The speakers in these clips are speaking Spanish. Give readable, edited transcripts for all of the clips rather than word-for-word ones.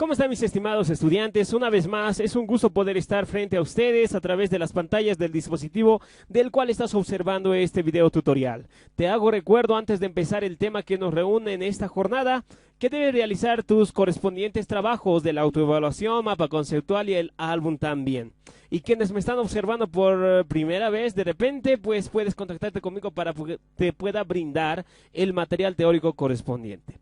¿Cómo están mis estimados estudiantes? Una vez más, es un gusto poder estar frente a ustedes a través de las pantallas del dispositivo del cual estás observando este video tutorial. Te hago recuerdo antes de empezar el tema que nos reúne en esta jornada, que debes realizar tus correspondientes trabajos de la autoevaluación, mapa conceptual y el álbum también. Y quienes me están observando por primera vez, de repente, pues puedes contactarte conmigo para que te pueda brindar el material teórico correspondiente.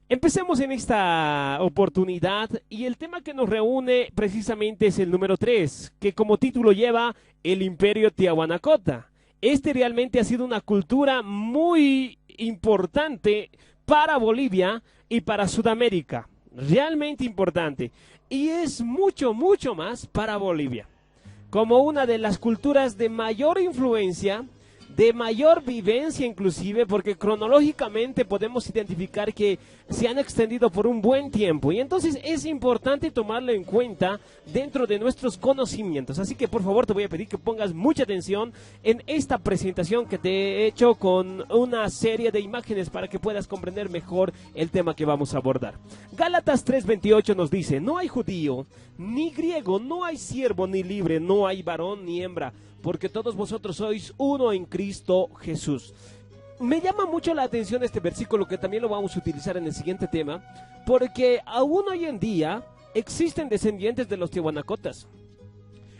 Empecemos en esta oportunidad y el tema que nos reúne precisamente es el número 3, que como título lleva el Imperio Tiahuanacota. Este realmente ha sido una cultura muy importante para Bolivia y para Sudamérica, realmente importante, y es mucho más para Bolivia, como una de las culturas de mayor influencia, de mayor vivencia inclusive, porque cronológicamente podemos identificar que se han extendido por un buen tiempo y entonces es importante tomarlo en cuenta dentro de nuestros conocimientos. Así que por favor te voy a pedir que pongas mucha atención en esta presentación que te he hecho con una serie de imágenes para que puedas comprender mejor el tema que vamos a abordar. Gálatas 3:28 nos dice: no hay judío ni griego, no hay siervo ni libre, no hay varón ni hembra, porque todos vosotros sois uno en Cristo Jesús. Me llama mucho la atención este versículo, que también lo vamos a utilizar en el siguiente tema, porque aún hoy en día existen descendientes de los tiahuanacotas,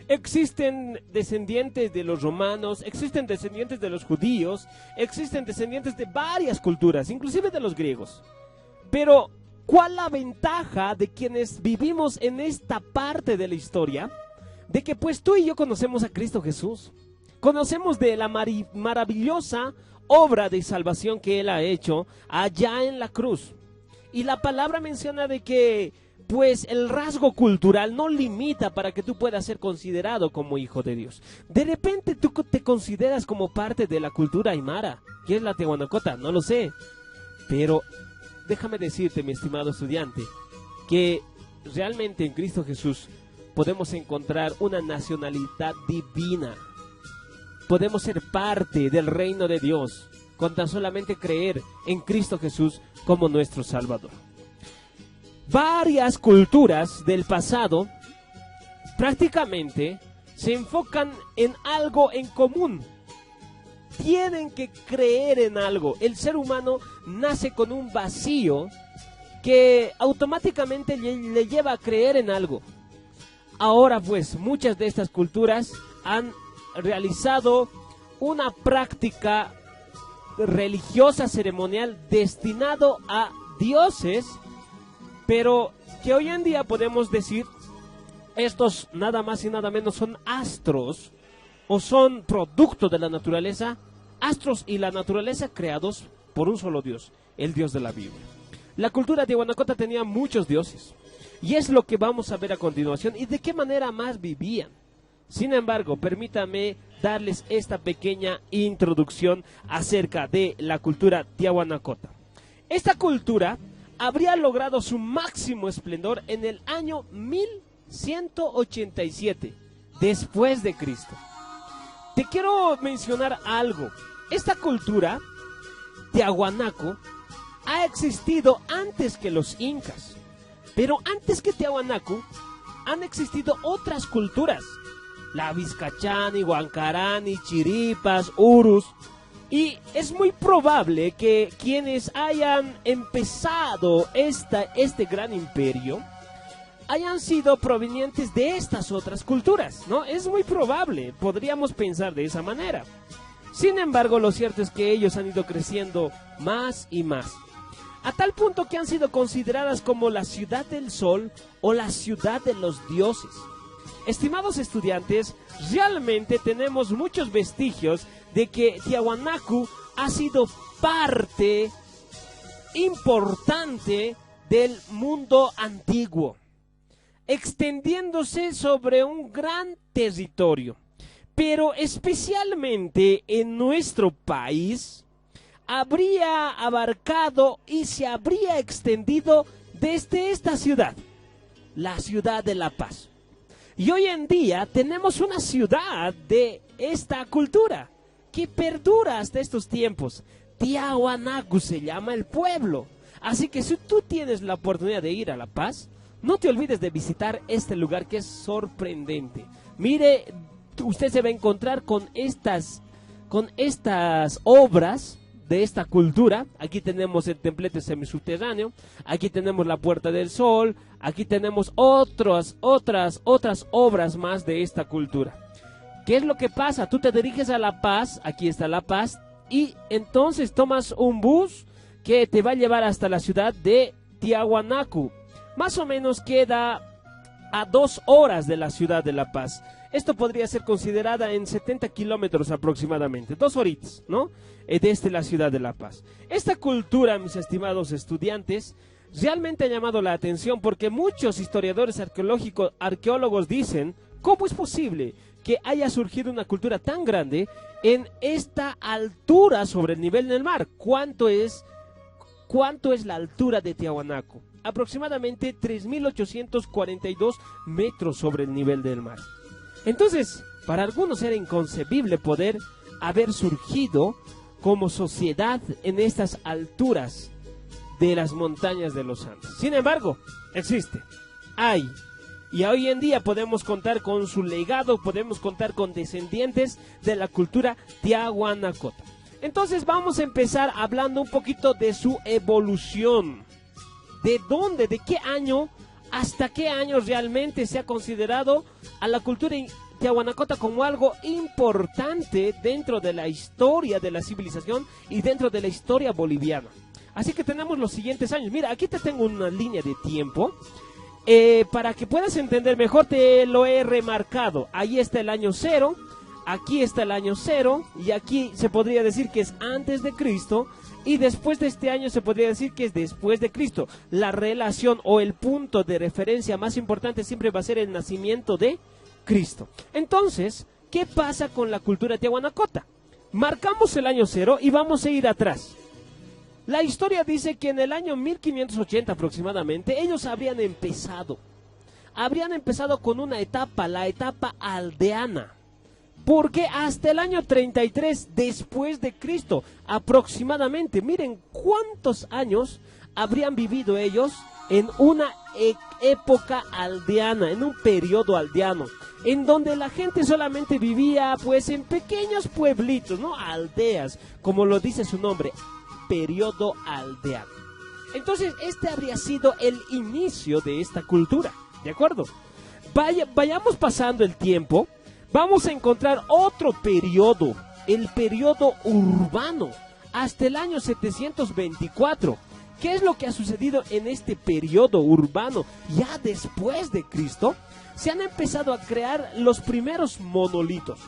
existen descendientes de los romanos, existen descendientes de los judíos, existen descendientes de varias culturas, inclusive de los griegos. Pero, ¿cuál la ventaja de quienes vivimos en esta parte de la historia? De que pues tú y yo conocemos a Cristo Jesús, conocemos de la maravillosa obra de salvación que Él ha hecho allá en la cruz. Y la palabra menciona de que pues el rasgo cultural no limita para que tú puedas ser considerado como hijo de Dios. De repente tú te consideras como parte de la cultura aymara, que es la Tiahuanacota, no lo sé. Pero déjame decirte, mi estimado estudiante, que realmente en Cristo Jesús podemos encontrar una nacionalidad divina. Podemos ser parte del reino de Dios con tan solamente creer en Cristo Jesús como nuestro Salvador. Varias culturas del pasado prácticamente se enfocan en algo en común. Tienen que creer en algo. El ser humano nace con un vacío que automáticamente le lleva a creer en algo. Ahora pues muchas de estas culturas han realizado una práctica religiosa ceremonial destinado a dioses, pero que hoy en día podemos decir estos nada más y nada menos son astros o son producto de la naturaleza, astros y la naturaleza creados por un solo Dios, el Dios de la Biblia. La cultura de Tiahuanacota tenía muchos dioses. Y es lo que vamos a ver a continuación y de qué manera más vivían. Sin embargo, permítame darles esta pequeña introducción acerca de la cultura Tiahuanacota. Esta cultura habría logrado su máximo esplendor en el año 1187 después de Cristo. Te quiero mencionar algo. Esta cultura Tiahuanaco ha existido antes que los incas. Pero antes que Tiahuanaco, han existido otras culturas. La Vizcachani, Huancarani, Chiripas, Urus. Y es muy probable que quienes hayan empezado este gran imperio hayan sido provenientes de estas otras culturas, ¿no? Es muy probable, podríamos pensar de esa manera. Sin embargo, lo cierto es que ellos han ido creciendo más y más, a tal punto que han sido consideradas como la ciudad del sol o la ciudad de los dioses. Estimados estudiantes, realmente tenemos muchos vestigios de que Tiahuanaco ha sido parte importante del mundo antiguo, extendiéndose sobre un gran territorio. Pero especialmente en nuestro país, habría abarcado y se habría extendido desde esta ciudad, la ciudad de La Paz. Y hoy en día tenemos una ciudad de esta cultura que perdura hasta estos tiempos. Tiahuanaco se llama el pueblo. Así que si tú tienes la oportunidad de ir a La Paz, no te olvides de visitar este lugar que es sorprendente. Mire, usted se va a encontrar con estas obras de esta cultura. Aquí tenemos el templete semisubterráneo, aquí tenemos la Puerta del Sol, aquí tenemos otras obras más de esta cultura. ¿Qué es lo que pasa? Tú te diriges a La Paz, aquí está La Paz, y entonces tomas un bus que te va a llevar hasta la ciudad de Tiahuanaco. Más o menos queda a 2 horas de la ciudad de La Paz. Esto podría ser considerada en 70 kilómetros aproximadamente, 2 horitas, ¿no? Desde la ciudad de La Paz. Esta cultura, mis estimados estudiantes, realmente ha llamado la atención porque muchos historiadores arqueólogos dicen, ¿cómo es posible que haya surgido una cultura tan grande en esta altura sobre el nivel del mar? ¿Cuánto es la altura de Tiahuanaco? Aproximadamente 3.842 metros sobre el nivel del mar. Entonces, para algunos era inconcebible poder haber surgido como sociedad en estas alturas de las montañas de los Andes. Sin embargo, existe, hay, y hoy en día podemos contar con su legado, podemos contar con descendientes de la cultura tiahuanacota. Entonces vamos a empezar hablando un poquito de su evolución. ¿De dónde, de qué año, hasta qué año realmente se ha considerado a la cultura tiahuanacota como algo importante dentro de la historia de la civilización y dentro de la historia boliviana? Así que tenemos los siguientes años. Mira, aquí te tengo una línea de tiempo. Para que puedas entender mejor, te lo he remarcado. Ahí está el año 0, aquí está el año 0, y aquí se podría decir que es antes de Cristo, y después de este año se podría decir que es después de Cristo. La relación o el punto de referencia más importante siempre va a ser el nacimiento de Cristo. Entonces, ¿qué pasa con la cultura tiahuanacota? Marcamos el año 0 y vamos a ir atrás. La historia dice que en el año 1580 aproximadamente, ellos habrían empezado con una etapa, la etapa aldeana. Porque hasta el año 33 después de Cristo, aproximadamente, miren cuántos años habrían vivido ellos en una época aldeana, en un periodo aldeano, en donde la gente solamente vivía pues en pequeños pueblitos, ¿no? Aldeas, como lo dice su nombre, periodo aldeano. Entonces, este habría sido el inicio de esta cultura, ¿de acuerdo? Vayamos pasando el tiempo. Vamos a encontrar otro periodo, el periodo urbano, hasta el año 724. ¿Qué es lo que ha sucedido en este periodo urbano? Ya después de Cristo, se han empezado a crear los primeros monolitos.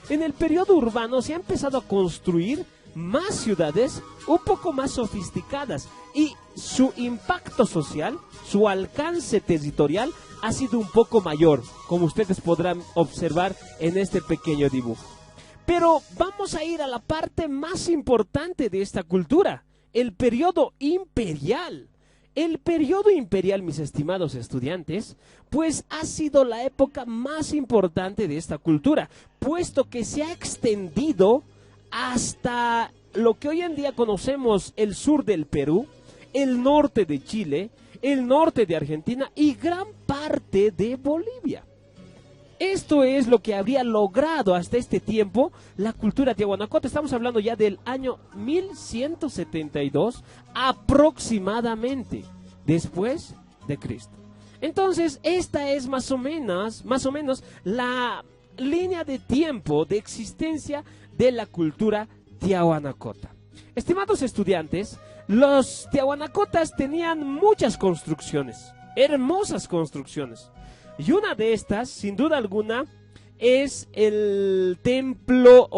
En el periodo urbano se ha empezado a construir más ciudades un poco más sofisticadas y su impacto social, su alcance territorial ha sido un poco mayor, como ustedes podrán observar en este pequeño dibujo. Pero vamos a ir a la parte más importante de esta cultura, el periodo imperial. El periodo imperial, mis estimados estudiantes, pues ha sido la época más importante de esta cultura, puesto que se ha extendido hasta lo que hoy en día conocemos el sur del Perú, el norte de Chile, el norte de Argentina y gran parte de Bolivia. Esto es lo que habría logrado hasta este tiempo la cultura tiahuanacota. Estamos hablando ya del año 1172 aproximadamente después de Cristo. Entonces, esta es más o menos la línea de tiempo de existencia de la cultura tiahuanacota. Estimados estudiantes, los tiahuanacotas tenían muchas construcciones, hermosas construcciones. Y una de estas, sin duda alguna, es el templo,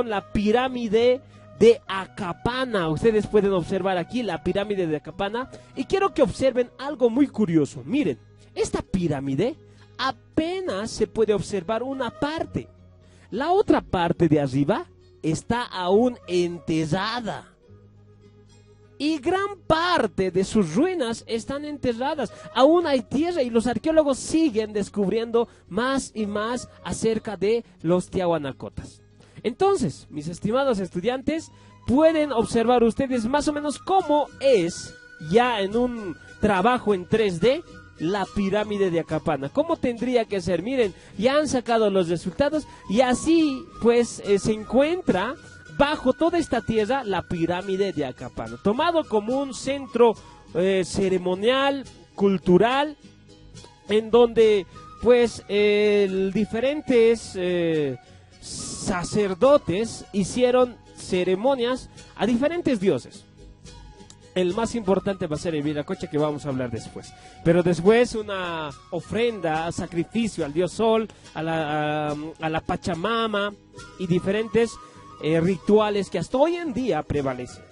la pirámide de Acapana. Ustedes pueden observar aquí la pirámide de Acapana. Y quiero que observen algo muy curioso. Miren, esta pirámide apenas se puede observar una parte. La otra parte de arriba está aún enterrada. Y gran parte de sus ruinas están enterradas. Aún hay tierra y los arqueólogos siguen descubriendo más y más acerca de los tiahuanacotas. Entonces, mis estimados estudiantes, pueden observar ustedes más o menos cómo es, ya en un trabajo en 3D, la pirámide de Acapana. ¿Cómo tendría que ser? Miren, ya han sacado los resultados y así pues se encuentra bajo toda esta tierra la pirámide de Acapana, tomado como un centro ceremonial, cultural, en donde pues diferentes sacerdotes hicieron ceremonias a diferentes dioses. El más importante va a ser el Viracocha, que vamos a hablar después. Pero después una ofrenda, sacrificio al dios Sol, a la Pachamama y diferentes rituales que hasta hoy en día prevalecen.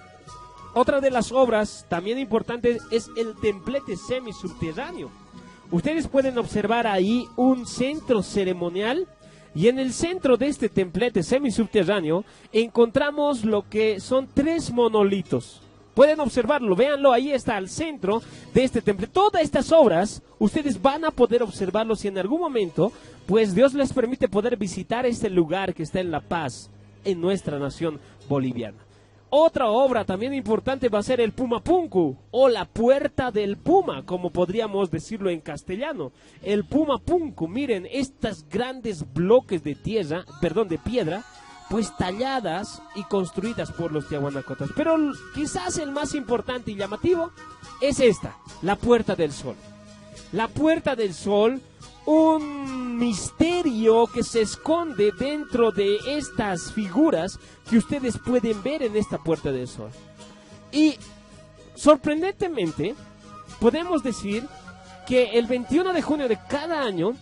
Otra de las obras también importantes es el templete semisubterráneo. Ustedes pueden observar ahí un centro ceremonial y en el centro de este templete semisubterráneo encontramos lo que son 3 monolitos. Pueden observarlo, véanlo, ahí está al centro de este templo. Todas estas obras, ustedes van a poder observarlo si en algún momento, pues Dios les permite poder visitar este lugar que está en La Paz, en nuestra nación boliviana. Otra obra también importante va a ser el Pumapunku, o la Puerta del Puma, como podríamos decirlo en castellano. El Pumapunku, miren, estas grandes bloques de tierra, perdón, de piedra, pues talladas y construidas por los tiahuanacotas. Pero quizás el más importante y llamativo es esta, la Puerta del Sol. La Puerta del Sol, un misterio que se esconde dentro de estas figuras que ustedes pueden ver en esta Puerta del Sol. Y sorprendentemente, podemos decir que el 21 de junio de cada año,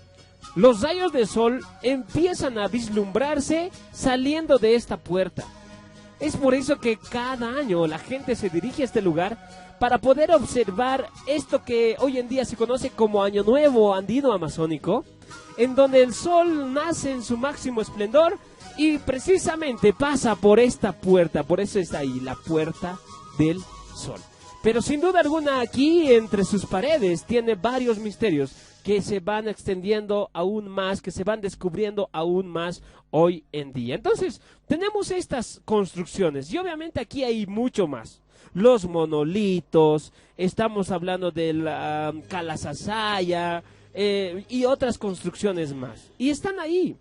los rayos del sol empiezan a vislumbrarse saliendo de esta puerta. Es por eso que cada año la gente se dirige a este lugar para poder observar esto que hoy en día se conoce como Año Nuevo Andino Amazónico, en donde el sol nace en su máximo esplendor y precisamente pasa por esta puerta. Por eso está ahí, la Puerta del Sol. Pero sin duda alguna aquí entre sus paredes tiene varios misterios que se van extendiendo aún más, que se van descubriendo aún más hoy en día. Entonces, tenemos estas construcciones y obviamente aquí hay mucho más. Los monolitos, estamos hablando del Calasasaya y otras construcciones más. Y están ahí,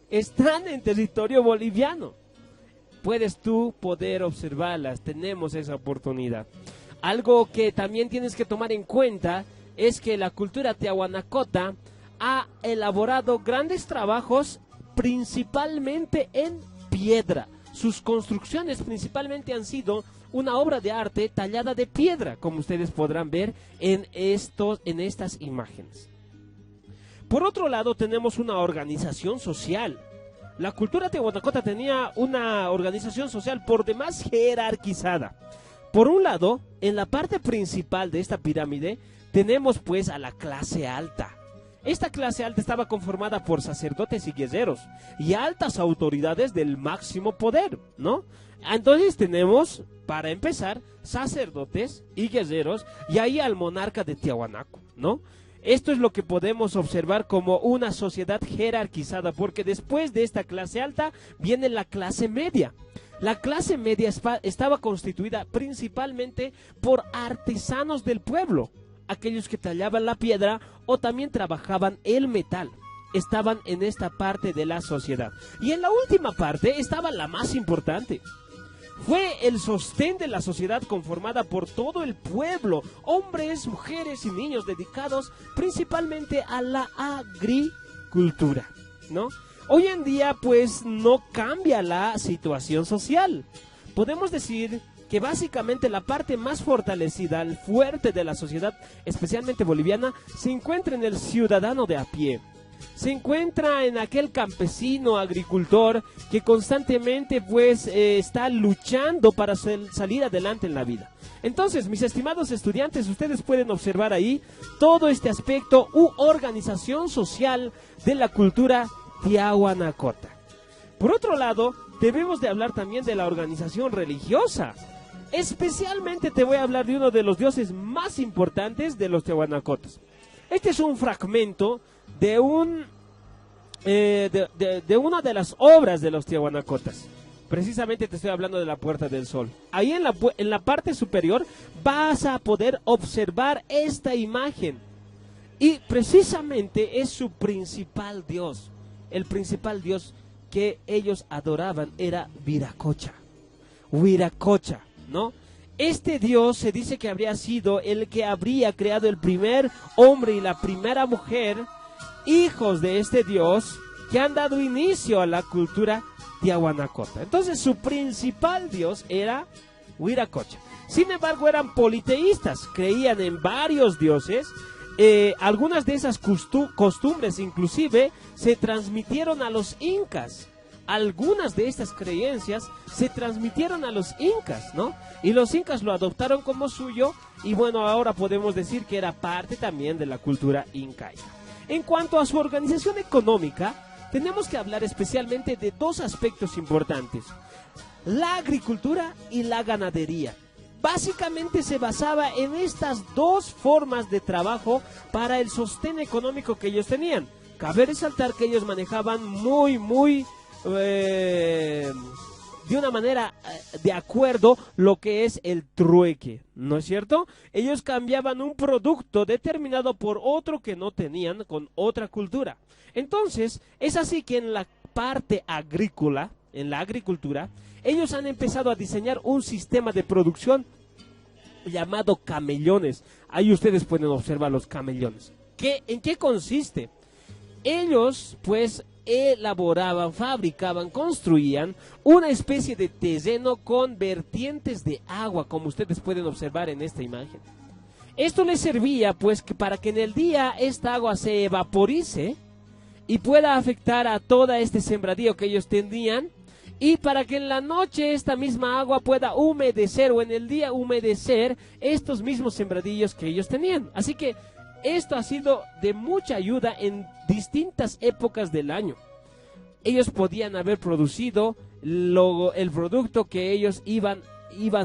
están en territorio boliviano. Puedes tú poder observarlas, tenemos esa oportunidad. Algo que también tienes que tomar en cuenta es que la cultura tiahuanacota ha elaborado grandes trabajos principalmente en piedra. Sus construcciones principalmente han sido una obra de arte tallada de piedra, como ustedes podrán ver en estas imágenes. Por otro lado, tenemos una organización social. La cultura tiahuanacota tenía una organización social por demás jerarquizada. Por un lado, en la parte principal de esta pirámide, tenemos pues a la clase alta. Esta clase alta estaba conformada por sacerdotes y guerreros y altas autoridades del máximo poder, ¿no? Entonces tenemos, para empezar, sacerdotes y guerreros y ahí al monarca de Tiahuanaco, ¿no? Esto es lo que podemos observar como una sociedad jerarquizada, porque después de esta clase alta viene la clase media. La clase media estaba constituida principalmente por artesanos del pueblo, aquellos que tallaban la piedra o también trabajaban el metal. Estaban en esta parte de la sociedad. Y en la última parte estaba la más importante. Fue el sostén de la sociedad conformada por todo el pueblo, hombres, mujeres y niños dedicados principalmente a la agricultura, ¿no? Hoy en día pues no cambia la situación social. Podemos decir que básicamente la parte más fortalecida, el fuerte de la sociedad, especialmente boliviana, se encuentra en el ciudadano de a pie. Se encuentra en aquel campesino agricultor que constantemente pues está luchando para salir adelante en la vida. Entonces, mis estimados estudiantes, ustedes pueden observar ahí todo este aspecto u organización social de la cultura tiahuanacota. Por otro lado, debemos de hablar también de la organización religiosa. Especialmente te voy a hablar de uno de los dioses más importantes de los tiahuanacotas. Este es un fragmento de una de las obras de los tiahuanacotas. Precisamente te estoy hablando de la Puerta del Sol. Ahí en la parte superior vas a poder observar esta imagen. Y precisamente es su principal dios. El principal dios que ellos adoraban era Viracocha. Viracocha, ¿no? Este dios se dice que habría sido el que habría creado el primer hombre y la primera mujer, hijos de este dios, que han dado inicio a la cultura tiahuanacota. Entonces su principal dios era Viracocha. Sin embargo, eran politeístas, creían en varios dioses. Algunas de esas costumbres inclusive se transmitieron a los incas. Algunas de estas creencias se transmitieron a los incas, ¿no? Y los incas lo adoptaron como suyo, y bueno, ahora podemos decir que era parte también de la cultura incaica. En cuanto a su organización económica, tenemos que hablar especialmente de dos aspectos importantes: la agricultura y la ganadería. Básicamente se basaba en estas dos formas de trabajo para el sostén económico que ellos tenían. Cabe resaltar que ellos manejaban de una manera de acuerdo lo que es el trueque, ¿no es cierto? Ellos cambiaban un producto determinado por otro que no tenían con otra cultura. Entonces, es así que en la parte agrícola, en la agricultura, ellos han empezado a diseñar un sistema de producción llamado camellones. Ahí ustedes pueden observar los camellones. ¿En qué consiste? Ellos, pues, elaboraban, fabricaban, construían una especie de terreno con vertientes de agua, como ustedes pueden observar en esta imagen. Esto les servía, pues, para que en el día esta agua se evaporice y pueda afectar a todo este sembradío que ellos tenían, y para que en la noche esta misma agua pueda humedecer, o en el día humedecer estos mismos sembradillos que ellos tenían. Así que esto ha sido de mucha ayuda en distintas épocas del año. Ellos podían haber producido el producto que ellos iban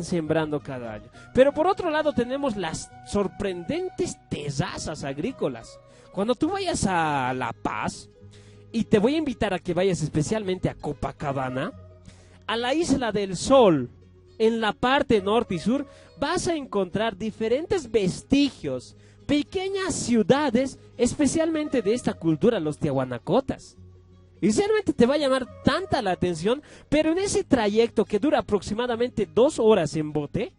sembrando cada año. Pero por otro lado tenemos las sorprendentes terrazas agrícolas. Cuando tú vayas a La Paz, y te voy a invitar a que vayas especialmente a Copacabana, a la Isla del Sol, en la parte norte y sur, vas a encontrar diferentes vestigios, pequeñas ciudades, especialmente de esta cultura, los tiahuanacotas. Y realmente te va a llamar tanta la atención, pero en ese trayecto que dura aproximadamente 2 horas en bote,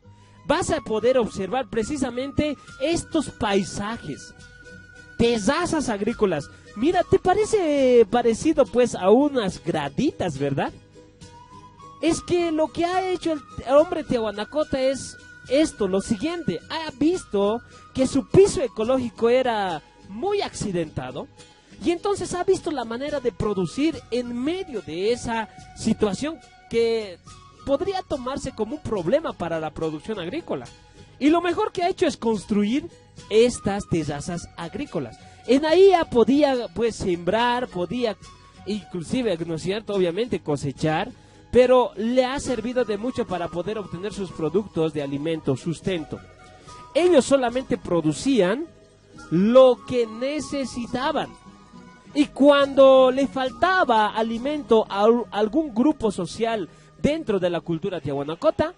vas a poder observar precisamente estos paisajes, terrazas agrícolas. Mira, ¿te parece parecido pues a unas graditas, verdad? Es que lo que ha hecho el hombre tiahuanacota es esto, lo siguiente: ha visto que su piso ecológico era muy accidentado, y entonces ha visto la manera de producir en medio de esa situación que podría tomarse como un problema para la producción agrícola. Y lo mejor que ha hecho es construir estas terrazas agrícolas. En ahí ya podía pues sembrar, podía inclusive, ¿no es cierto?, obviamente cosechar, pero le ha servido de mucho para poder obtener sus productos de alimento, sustento. Ellos solamente producían lo que necesitaban. Y cuando le faltaba alimento a algún grupo social dentro de la cultura tiahuanacota,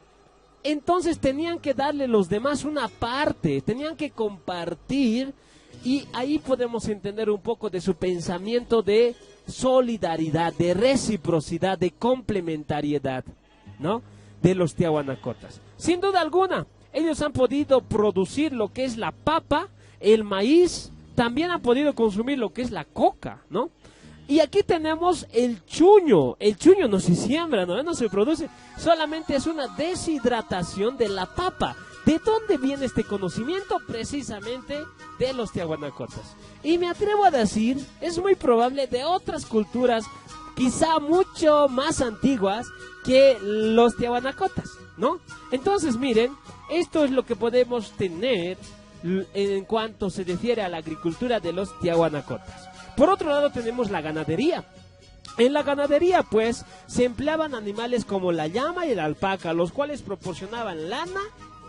entonces tenían que darle a los demás una parte, tenían que compartir, y ahí podemos entender un poco de su pensamiento de solidaridad, de reciprocidad, de complementariedad, ¿no?, de los tiahuanacotas. Sin duda alguna, ellos han podido producir lo que es la papa, el maíz, también han podido consumir lo que es la coca, ¿no? Y aquí tenemos el chuño no se siembra, no se produce, solamente es una deshidratación de la papa. ¿De dónde viene este conocimiento? Precisamente de los tiahuanacotas. Y me atrevo a decir, es muy probable de otras culturas, quizá mucho más antiguas que los tiahuanacotas, ¿no? Entonces miren, esto es lo que podemos tener en cuanto se refiere a la agricultura de los tiahuanacotas. Por otro lado tenemos la ganadería. En la ganadería pues se empleaban animales como la llama y la alpaca, los cuales proporcionaban lana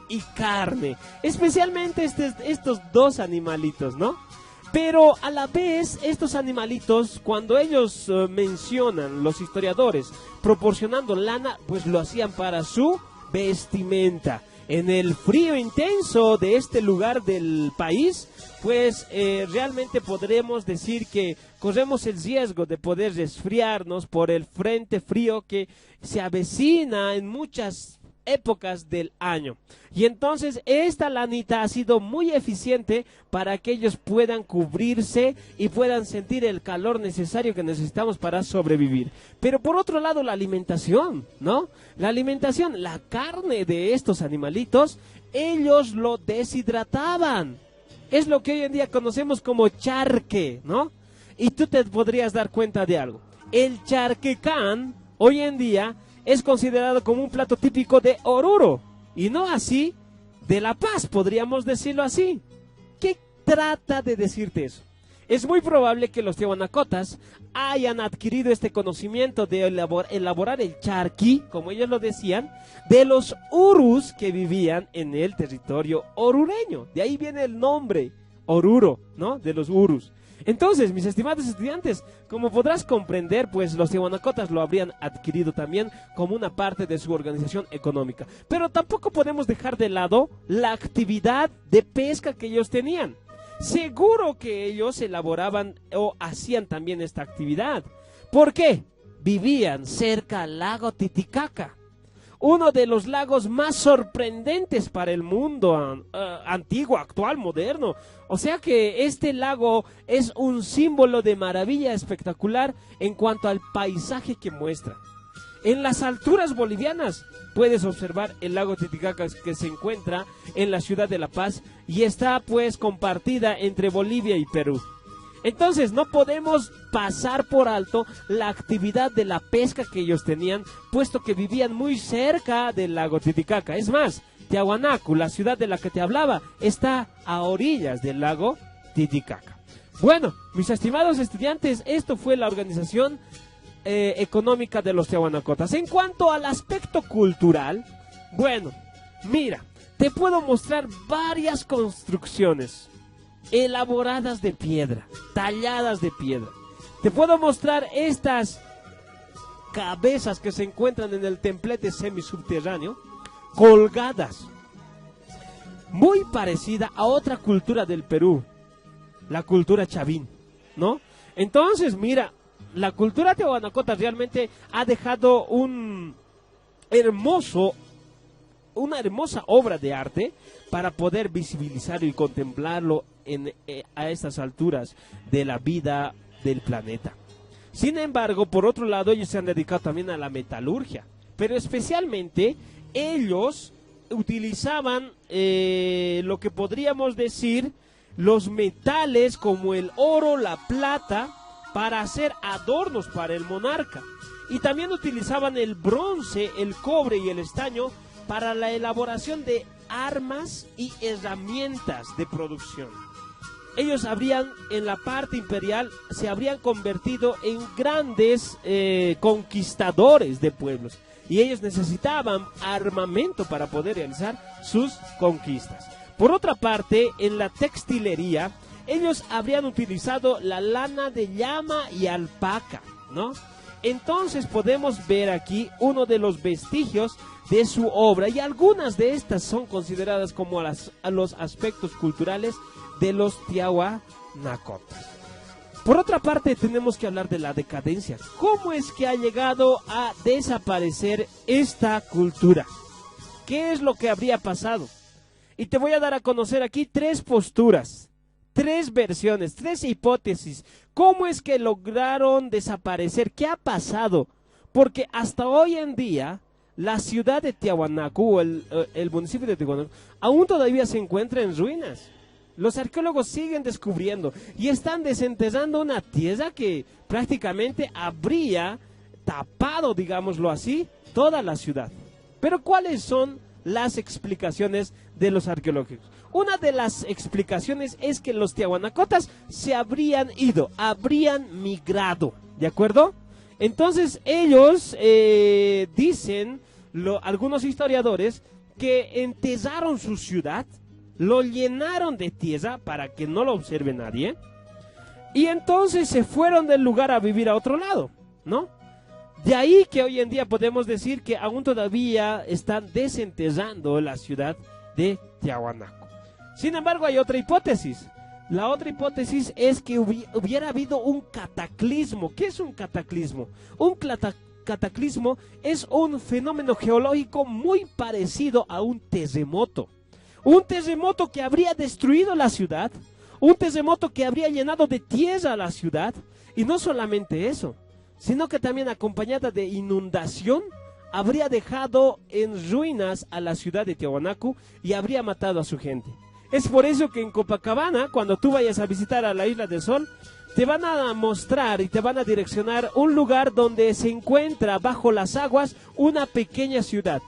y carne, especialmente estos dos animalitos, ¿no? Pero a la vez, estos animalitos, cuando ellos mencionan, los historiadores, proporcionando lana, pues lo hacían para su vestimenta. En el frío intenso de este lugar del país, pues realmente podremos decir que corremos el riesgo de poder resfriarnos por el frente frío que se avecina en muchas épocas del año. Y entonces esta lanita ha sido muy eficiente para que ellos puedan cubrirse y puedan sentir el calor necesario que necesitamos para sobrevivir. Pero por otro lado, la alimentación, ¿no? La alimentación, la carne de estos animalitos, ellos lo deshidrataban. Es lo que hoy en día conocemos como charque, ¿no? Y tú te podrías dar cuenta de algo. El charquecán, hoy en día, es considerado como un plato típico de Oruro, y no así de La Paz, podríamos decirlo así. ¿Qué trata de decirte eso? Es muy probable que los tiahuanacotas hayan adquirido este conocimiento de elaborar el charqui, como ellos lo decían, de los urus que vivían en el territorio orureño. De ahí viene el nombre, Oruro, ¿no? De los urus. Entonces, mis estimados estudiantes, como podrás comprender, pues los tiahuanacotas lo habrían adquirido también como una parte de su organización económica. Pero tampoco podemos dejar de lado la actividad de pesca que ellos tenían. Seguro que ellos elaboraban o hacían también esta actividad. ¿Por qué? Vivían cerca al lago Titicaca, uno de los lagos más sorprendentes para el mundo antiguo, actual, moderno. O sea que este lago es un símbolo de maravilla espectacular en cuanto al paisaje que muestra. En las alturas bolivianas puedes observar el lago Titicaca, que se encuentra en la ciudad de La Paz y está pues compartida entre Bolivia y Perú. Entonces no podemos pasar por alto la actividad de la pesca que ellos tenían, puesto que vivían muy cerca del lago Titicaca. Es más, Tiahuanaco, la ciudad de la que te hablaba, está a orillas del lago Titicaca. Bueno, mis estimados estudiantes, esto fue la organización económica de los tiahuanacotas. En cuanto al aspecto cultural, bueno, mira, te puedo mostrar varias construcciones elaboradas de piedra, talladas de piedra. Te puedo mostrar estas cabezas que se encuentran en el templete semisubterráneo, colgadas, muy parecida a otra cultura del Perú, la cultura chavín, ¿no? Entonces, mira, la cultura tiahuanacota realmente ha dejado una hermosa obra de arte para poder visibilizarlo y contemplarlo a estas alturas de la vida del planeta. Sin embargo, por otro lado, ellos se han dedicado también a la metalurgia, pero especialmente ellos utilizaban lo que podríamos decir los metales como el oro, la plata, para hacer adornos para el monarca. Y también utilizaban el bronce, el cobre y el estaño para la elaboración de armas y herramientas de producción. Ellos en la parte imperial, se habrían convertido en grandes conquistadores de pueblos. Y ellos necesitaban armamento para poder realizar sus conquistas. Por otra parte, en la textilería, ellos habrían utilizado la lana de llama y alpaca, ¿no? Entonces podemos ver aquí uno de los vestigios de su obra, y algunas de estas son consideradas como a los aspectos culturales de los tiahuanacotas. Por otra parte, tenemos que hablar de la decadencia. ¿Cómo es que ha llegado a desaparecer esta cultura? ¿Qué es lo que habría pasado? Y te voy a dar a conocer aquí tres posturas, tres versiones, tres hipótesis. ¿Cómo es que lograron desaparecer? ¿Qué ha pasado? Porque hasta hoy en día, la ciudad de Tiahuanaco, o el municipio de Tiahuanaco, aún todavía se encuentra en ruinas. Los arqueólogos siguen descubriendo y están desenterrando una tierra que prácticamente habría tapado, digámoslo así, toda la ciudad. Pero ¿cuáles son las explicaciones de los arqueólogos? Una de las explicaciones es que los tiahuanacotas se habrían ido, habrían migrado, ¿de acuerdo? Entonces ellos dicen, algunos historiadores, que enterraron su ciudad, lo llenaron de tierra para que no lo observe nadie, Y entonces se fueron del lugar a vivir a otro lado, ¿no? De ahí que hoy en día podemos decir que aún todavía están desenterrando la ciudad de Tiahuanaco. Sin embargo, hay otra hipótesis. La otra hipótesis es que hubiera habido un cataclismo. ¿Qué es un cataclismo? Un cataclismo es un fenómeno geológico muy parecido a un terremoto. Un terremoto que habría destruido la ciudad, un terremoto que habría llenado de tierra la ciudad, y no solamente eso, sino que también acompañada de inundación, habría dejado en ruinas a la ciudad de Tiahuanaco y habría matado a su gente. Es por eso que en Copacabana, cuando tú vayas a visitar a la Isla del Sol, te van a mostrar y te van a direccionar un lugar donde se encuentra bajo las aguas una pequeña ciudad.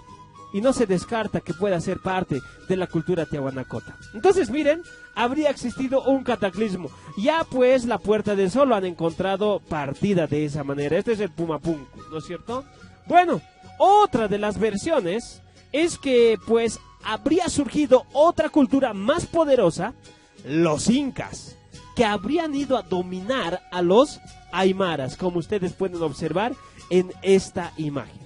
Y no se descarta que pueda ser parte de la cultura tiahuanacota. Entonces, miren, habría existido un cataclismo. Ya pues la Puerta del Sol lo han encontrado partida de esa manera. Este es el Pumapunku, ¿no es cierto? Bueno, otra de las versiones es que pues habría surgido otra cultura más poderosa, los incas, que habrían ido a dominar a los aymaras, como ustedes pueden observar en esta imagen.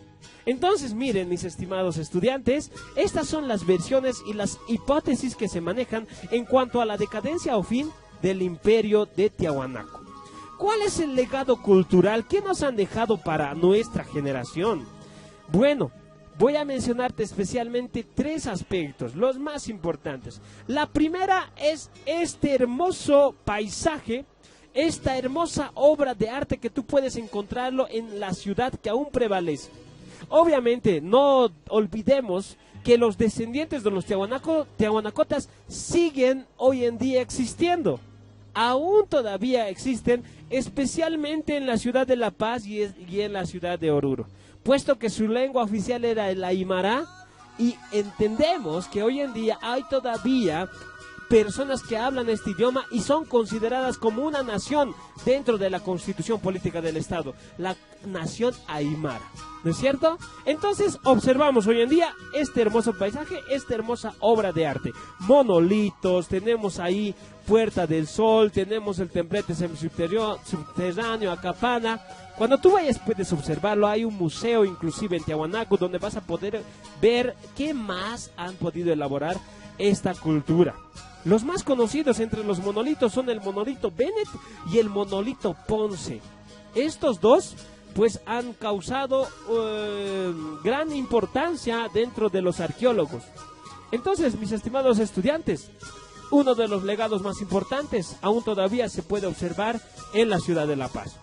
Entonces, miren, mis estimados estudiantes, estas son las versiones y las hipótesis que se manejan en cuanto a la decadencia o fin del imperio de Tiahuanaco. ¿Cuál es el legado cultural que nos han dejado para nuestra generación? Bueno, voy a mencionarte especialmente tres aspectos, los más importantes. La primera es este hermoso paisaje, esta hermosa obra de arte que tú puedes encontrarlo en la ciudad que aún prevalece. Obviamente, no olvidemos que los descendientes de los tiahuanacotas siguen hoy en día existiendo. Aún todavía existen, especialmente en la ciudad de La Paz y en la ciudad de Oruro, puesto que su lengua oficial era el aymara, y entendemos que hoy en día hay todavía personas que hablan este idioma y son consideradas como una nación dentro de la constitución política del Estado, la nación aymara, ¿no es cierto? Entonces observamos hoy en día este hermoso paisaje, esta hermosa obra de arte, monolitos, tenemos ahí Puerta del Sol, tenemos el templete subterráneo, Acapana. Cuando tú vayas puedes observarlo, hay un museo inclusive en Tiahuanaco donde vas a poder ver qué más han podido elaborar esta cultura. Los más conocidos entre los monolitos son el monolito Bennett y el monolito Ponce. Estos dos pues han causado gran importancia dentro de los arqueólogos. Entonces, mis estimados estudiantes, uno de los legados más importantes aún todavía se puede observar en la ciudad de La Paz.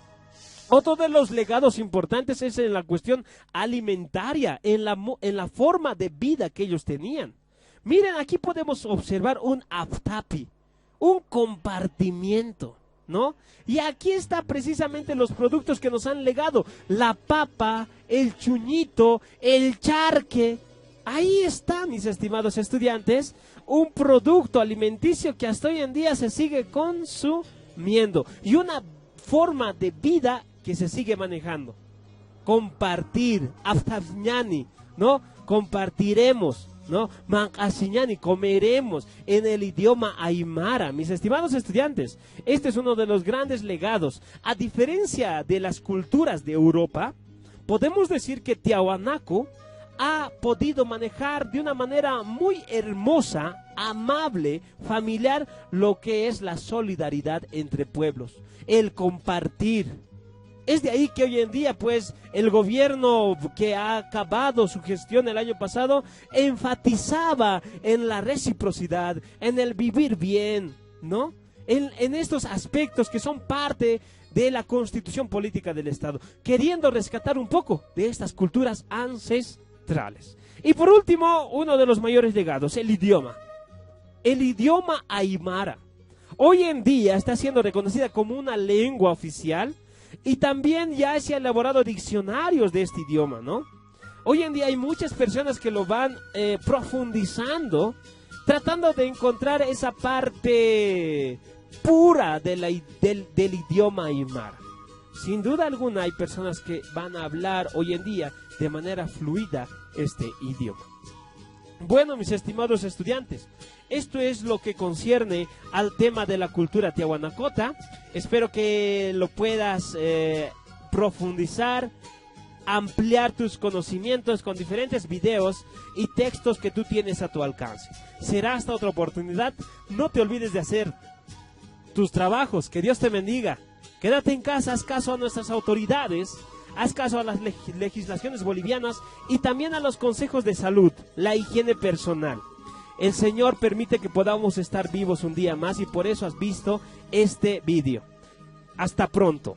Otro de los legados importantes es en la cuestión alimentaria, en la forma de vida que ellos tenían. Miren, aquí podemos observar un aftapi, un compartimiento, ¿no? Y aquí está precisamente los productos que nos han legado, la papa, el chuñito, el charque. Ahí está, mis estimados estudiantes, un producto alimenticio que hasta hoy en día se sigue consumiendo y una forma de vida que se sigue manejando. Compartir, aftafñani, ¿no? Compartiremos, ¿no? Mancasiñani, comeremos en el idioma aymara. Mis estimados estudiantes, este es uno de los grandes legados. A diferencia de las culturas de Europa, podemos decir que Tiahuanaco ha podido manejar de una manera muy hermosa, amable, familiar, lo que es la solidaridad entre pueblos, el compartir. Es de ahí que hoy en día, pues, el gobierno que ha acabado su gestión el año pasado enfatizaba en la reciprocidad, en el vivir bien, ¿no? En estos aspectos que son parte de la constitución política del Estado, queriendo rescatar un poco de estas culturas ancestrales. Y por último, uno de los mayores legados, el idioma. El idioma aymara. Hoy en día está siendo reconocida como una lengua oficial y también ya se han elaborado diccionarios de este idioma, ¿no? Hoy en día hay muchas personas que lo van profundizando, tratando de encontrar esa parte pura del idioma aymara. Sin duda alguna hay personas que van a hablar hoy en día de manera fluida este idioma. Bueno, mis estimados estudiantes, esto es lo que concierne al tema de la cultura tiahuanacota. Espero que lo puedas profundizar, ampliar tus conocimientos con diferentes videos y textos que tú tienes a tu alcance. Será hasta otra oportunidad. No te olvides de hacer tus trabajos. Que Dios te bendiga. Quédate en casa, haz caso a nuestras autoridades, haz caso a las legislaciones bolivianas y también a los consejos de salud, la higiene personal. El Señor permite que podamos estar vivos un día más y por eso has visto este video. Hasta pronto.